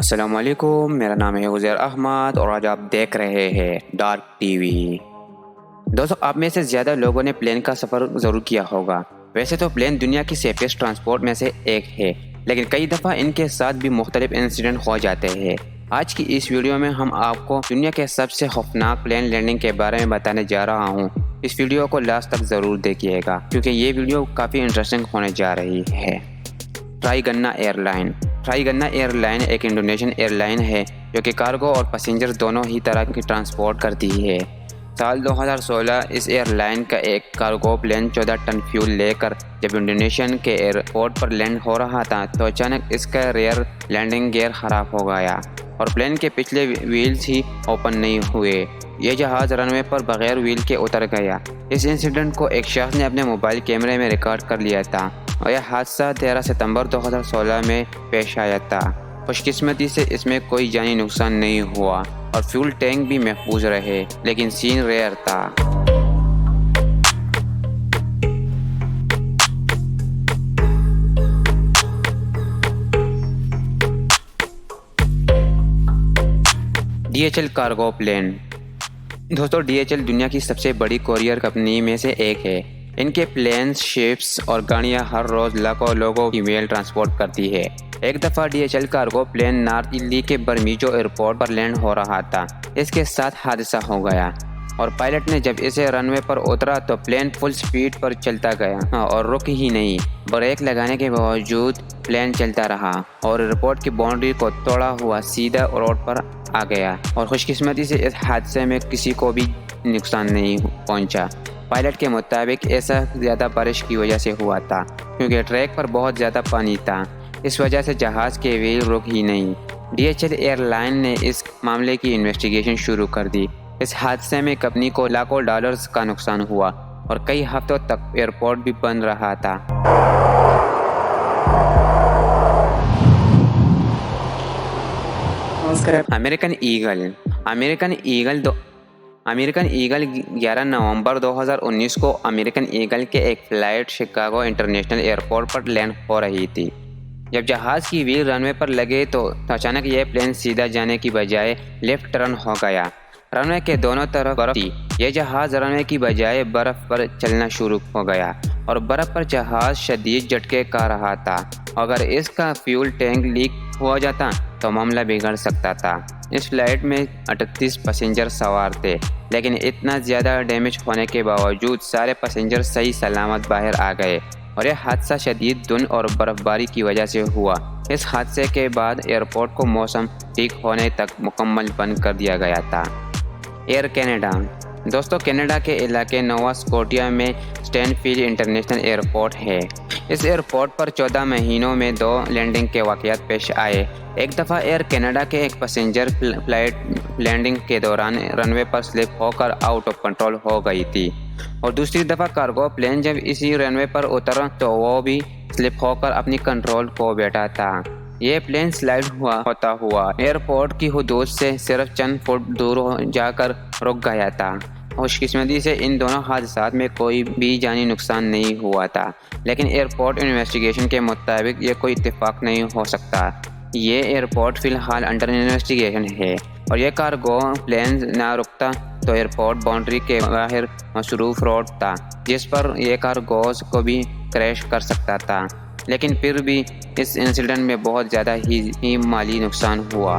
السلام علیکم، میرا نام ہے عزیر احمد اور آج آپ دیکھ رہے ہیں ڈارک ٹی وی۔ دوستو، آپ میں سے زیادہ لوگوں نے پلین کا سفر ضرور کیا ہوگا۔ ویسے تو پلین دنیا کی سیفسٹ ٹرانسپورٹ میں سے ایک ہے، لیکن کئی دفعہ ان کے ساتھ بھی مختلف انسیڈنٹ ہو جاتے ہیں۔ آج کی اس ویڈیو میں ہم آپ کو دنیا کے سب سے خوفناک پلین لینڈنگ کے بارے میں بتانے جا رہا ہوں۔ اس ویڈیو کو لاسٹ تک ضرور دیکھیے گا کیونکہ یہ ویڈیو کافی انٹرسٹنگ ہونے جا رہی ہے۔ ٹرائی گنا ایئر لائن۔ ٹرائی گنا ایئر لائن ایک انڈونیشین ایئر لائن ہے جو کہ کارگو اور پیسنجر دونوں ہی طرح کی ٹرانسپورٹ کرتی ہے۔ سال 2016 اس ایئر لائن کا ایک کارگو پلین 14 ٹن فیول لے کر جب انڈونیشین کے ایئرپورٹ پر لینڈ ہو رہا تھا تو اچانک اس کا ریئر لینڈنگ گیئر خراب ہو گیا اور پلین کے پچھلے ویلز ہی اوپن نہیں ہوئے۔ یہ جہاز رن وے پر بغیر ویل کے اتر گیا۔ اس انسیڈنٹ کو ایک شخص نے اپنے موبائل کیمرے میں ریکارڈ کر لیا تھا اور یہ حادثہ 13 ستمبر 2016 میں پیش آیا تھا۔ خوش قسمتی سے اس میں کوئی جانی نقصان نہیں ہوا اور فیول ٹینک بھی محفوظ رہے، لیکن سین ریئر تھا۔ DHL cargo plane. دوستو، DHL دنیا کی سب سے بڑی کوریئر کمپنی میں سے ایک ہے۔ ان کے پلینز، شپس اور گاڑیاں ہر روز لاکھوں لوگوں کی میل ٹرانسپورٹ کرتی ہے۔ ایک دفعہ DHL کارگو پلین نارتھ دلی کے برمیجو ایئرپورٹ پر لینڈ ہو رہا تھا۔ اس کے ساتھ حادثہ ہو گیا اور پائلٹ نے جب اسے رن وے پر اترا تو پلین فل سپیڈ پر چلتا گیا اور رک ہی نہیں۔ بریک لگانے کے باوجود پلین چلتا رہا اور ایئرپورٹ کی باؤنڈری کو توڑا ہوا سیدھا روڈ پر آ گیا اور خوش قسمتی سے اس حادثے میں کسی کو بھی نقصان نہیں پہنچا۔ پائلٹ کے مطابق ایسا زیادہ بارش کی وجہ سے ہوا تھا کیونکہ ٹریک پر بہت زیادہ پانی تھا، اس وجہ سے جہاز کے ویل رک ہی نہیں۔ DHL ایئر لائن نے اس معاملے کی انویسٹیگیشن شروع کر دی۔ اس حادثے میں کمپنی کو لاکھوں ڈالرز کا نقصان ہوا اور کئی ہفتوں تک ایئرپورٹ بھی بند رہا تھا۔ American Eagle. امریکن ایگل 11 نومبر 2019 کو امریکن ایگل کے ایک فلائٹ شکاگو انٹرنیشنل ایئرپورٹ پر لینڈ ہو رہی تھی۔ جب جہاز کی ویل رن وے پر لگے تو اچانک یہ پلین سیدھا جانے کی بجائے لیفٹ ٹرن ہو گیا۔ رن وے کے دونوں طرف برف تھی۔ یہ جہاز رن وے کی بجائے برف پر چلنا شروع ہو گیا اور برف پر جہاز شدید جھٹکے کھا رہا تھا۔ اگر اس کا فیول ٹینک لیک ہو جاتا تو معاملہ بگڑ سکتا تھا۔ اس فلائٹ میں 38 پیسنجر سوار تھے، لیکن اتنا زیادہ ڈیمیج ہونے کے باوجود سارے پیسنجر صحیح سلامت باہر آ گئے اور یہ حادثہ شدید دھند اور برف باری کی وجہ سے ہوا۔ اس حادثے کے بعد ایئرپورٹ کو موسم ٹھیک ہونے تک مکمل بند کر دیا گیا تھا۔ Year Canada. دوستو، کینیڈا کے علاقے نووا اسکوٹیا میں اسٹینفیلڈ انٹرنیشنل ایئرپورٹ ہے۔ اس ایئرپورٹ پر 14 مہینوں میں 2 لینڈنگ کے واقعات پیش آئے۔ ایک دفعہ ایئر کینیڈا کے ایک پیسنجر فلائٹ لینڈنگ کے دوران رن وے پر سلپ ہو کر آؤٹ آف کنٹرول ہو گئی تھی اور دوسری دفعہ کارگو پلین جب اسی رن وے پر اترا تو وہ بھی سلپ ہو کر اپنی کنٹرول کھو بیٹھا تھا۔ یہ پلین سلائڈ ہوتا ہوا ایئرپورٹ کی حدود سے صرف چند فٹ دور جا کر رک گیا تھا۔ خوش قسمتی سے ان دونوں حادثات میں کوئی بھی جانی نقصان نہیں ہوا تھا، لیکن ایئرپورٹ انویسٹیگیشن کے مطابق یہ کوئی اتفاق نہیں ہو سکتا۔ یہ ایئرپورٹ فی الحال انڈر انویسٹیگیشن ہے اور یہ کارگو پلین نہ رکتا تو ایئرپورٹ باؤنڈری کے باہر مصروف روڈ تھا جس پر یہ کارگوز کو بھی کریش کر سکتا تھا، لیکن پھر بھی اس انسیڈنٹ میں بہت زیادہ ہی مالی نقصان ہوا۔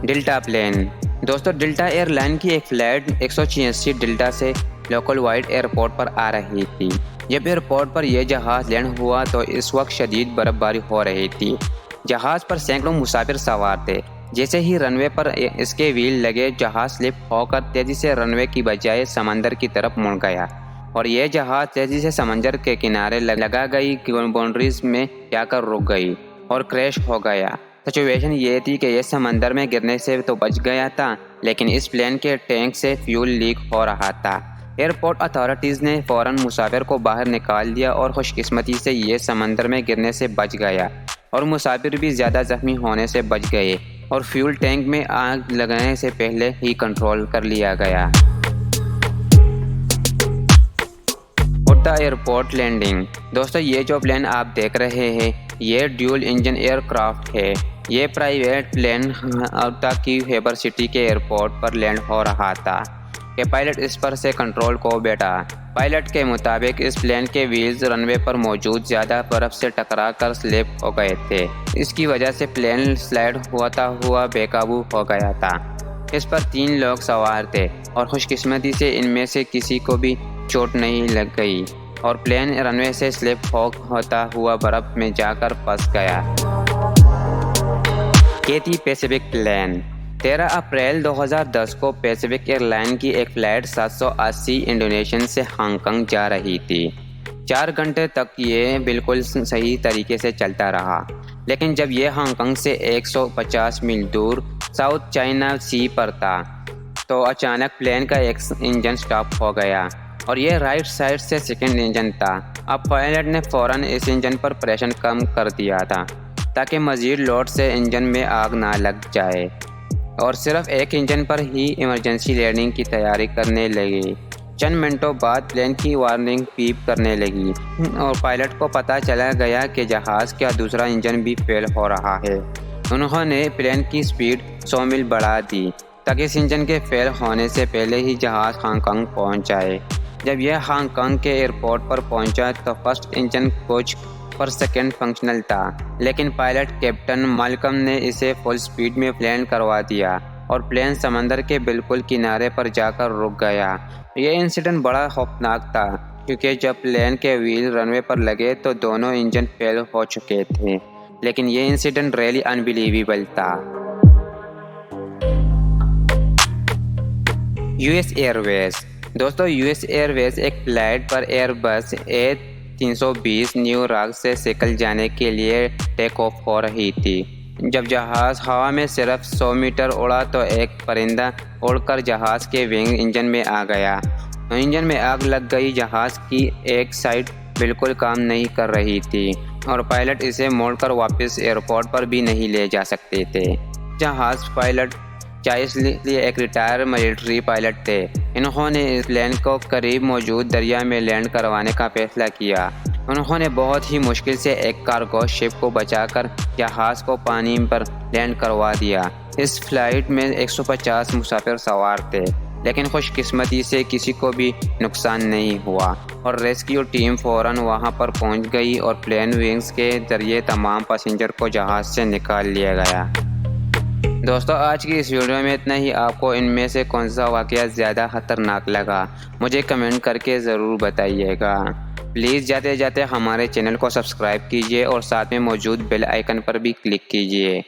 Delta plane. دوستو، ڈیلٹا ایئر لائن کی ایک فلائٹ 186 ڈیلٹا سے لوکل وائڈ ایئرپورٹ پر آ رہی تھی۔ جب ایئرپورٹ پر یہ جہاز لینڈ ہوا تو اس وقت شدید برف باری ہو رہی تھی۔ جہاز پر سینکڑوں مسافر سوار تھے۔ جیسے ہی رن وے پر اس کے ویل لگے، جہاز سلپ ہو کر تیزی سے رن وے کی بجائے سمندر کی طرف مڑ گیا اور یہ جہاز تیزی سے سمندر کے کنارے لگا گئی باؤنڈریز میں جا کر رک گئی اور کریش ہو گیا۔ سچویشن یہ تھی کہ یہ سمندر میں گرنے سے تو بچ گیا تھا، لیکن اس پلین کے ٹینک سے فیول لیک ہو رہا تھا۔ ایئرپورٹ اتھارٹیز نے فوراً مسافر کو باہر نکال دیا اور خوش قسمتی سے یہ سمندر میں گرنے سے بچ گیا اور مسافر بھی زیادہ زخمی ہونے سے بچ گئے اور فیول ٹینک میں آگ لگنے سے پہلے ہی کنٹرول کر لیا گیا۔ اور گپتا ایئرپورٹ لینڈنگ۔ دوستو یہ جو پلین آپ دیکھ رہے ہیں یہ ڈیول انجن ایئر کرافٹ ہے۔ یہ پرائیویٹ پلین گپتا کی خیبر سٹی کے ایئرپورٹ پر لینڈ ہو رہا تھا کہ پائلٹ اس پر سے کنٹرول کو بیٹھا۔ پائلٹ کے مطابق اس پلین کے ویلز رن وے پر موجود زیادہ برف سے ٹکرا کر سلپ ہو گئے تھے۔ اس کی وجہ سے پلین سلائڈ ہوتا ہوا بے قابو ہو گیا تھا۔ اس پر 3 لوگ سوار تھے اور خوش قسمتی سے ان میں سے کسی کو بھی چوٹ نہیں لگ گئی اور پلین رن وے سے سلپ ہوتا ہوا برف میں جا کر پھنس گیا۔ کیتھی پیسیفک پلین 13 اپریل 2010 کو پیسیفک ایئر لائن کی ایک فلائٹ 780 انڈونیشین سے ہانگ کانگ جا رہی تھی۔ 4 گھنٹے تک یہ بالکل صحیح طریقے سے چلتا رہا، لیکن جب یہ ہانگ کانگ سے 150 میل دور ساؤتھ چائنا سی پر تھا تو اچانک پلین کا ایک انجن سٹاپ ہو گیا اور یہ رائٹ سائڈ سے سیکنڈ انجن تھا۔ اب پائلٹ نے فوراً اس انجن پر پریشر کم کر دیا تھا تاکہ مزید لوڈ سے انجن میں آگ نہ لگ جائے اور صرف ایک انجن پر ہی ایمرجنسی لینڈنگ کی تیاری کرنے لگے۔ چند منٹوں بعد پلین کی وارننگ بیپ کرنے لگی اور پائلٹ کو پتہ چلا گیا کہ جہاز کا دوسرا انجن بھی فیل ہو رہا ہے۔ انہوں نے پلین کی سپیڈ 100 میل بڑھا دی تاکہ اس انجن کے فیل ہونے سے پہلے ہی جہاز ہانگ کانگ پہنچ جائے۔ جب یہ ہانگ کانگ کے ایئرپورٹ پر پہنچا تو فرسٹ انجن کچھ پر سیکنڈ فنکشنل تھا، لیکن پائلٹ کیپٹن مالکم نے اسے فل سپیڈ میں لینڈ کروا دیا اور پلین سمندر کے بالکل کنارے پر جا کر رک گیا۔ یہ انسیڈنٹ بڑا خوفناک تھا کیونکہ جب پلین کے ویل رن وے پر لگے تو دونوں انجن فیل ہو چکے تھے، لیکن یہ انسیڈنٹ ریئلی انبلیویبل تھا۔ US ایئر ویز دوستو US ایئر ویز ایک فلائٹ پر ایئر بس A320 نیو یارک سے سیٹل جانے کے لیے ٹیک آف ہو رہی تھی۔ جب جہاز ہوا میں صرف 100 میٹر اڑا تو ایک پرندہ اڑ کر جہاز کے ونگ انجن میں آ گیا۔ انجن میں آگ لگ گئی، جہاز کی ایک سائڈ بالکل کام نہیں کر رہی تھی اور پائلٹ اسے موڑ کر واپس ایئرپورٹ پر بھی نہیں لے جا سکتے تھے۔ جہاز پائلٹ چائس لی ایک ریٹائر ملٹری پائلٹ تھے۔ انہوں نے اس پلین کو قریب موجود دریا میں لینڈ کروانے کا فیصلہ کیا۔ انہوں نے بہت ہی مشکل سے ایک کارگو شپ کو بچا کر جہاز کو پانی پر لینڈ کروا دیا۔ اس فلائٹ میں 150 مسافر سوار تھے، لیکن خوش قسمتی سے کسی کو بھی نقصان نہیں ہوا اور ریسکیو ٹیم فوراً وہاں پر پہنچ گئی اور پلین ونگز کے ذریعے تمام پیسنجر کو جہاز سے نکال لیا گیا۔ دوستو آج کی اس ویڈیو میں اتنا ہی۔ آپ کو ان میں سے کون سا واقعہ زیادہ خطرناک لگا مجھے کمنٹ کر کے ضرور بتائیے گا۔ پلیز جاتے جاتے ہمارے چینل کو سبسکرائب کیجیے اور ساتھ میں موجود بیل آئیکن پر بھی کلک کیجیے۔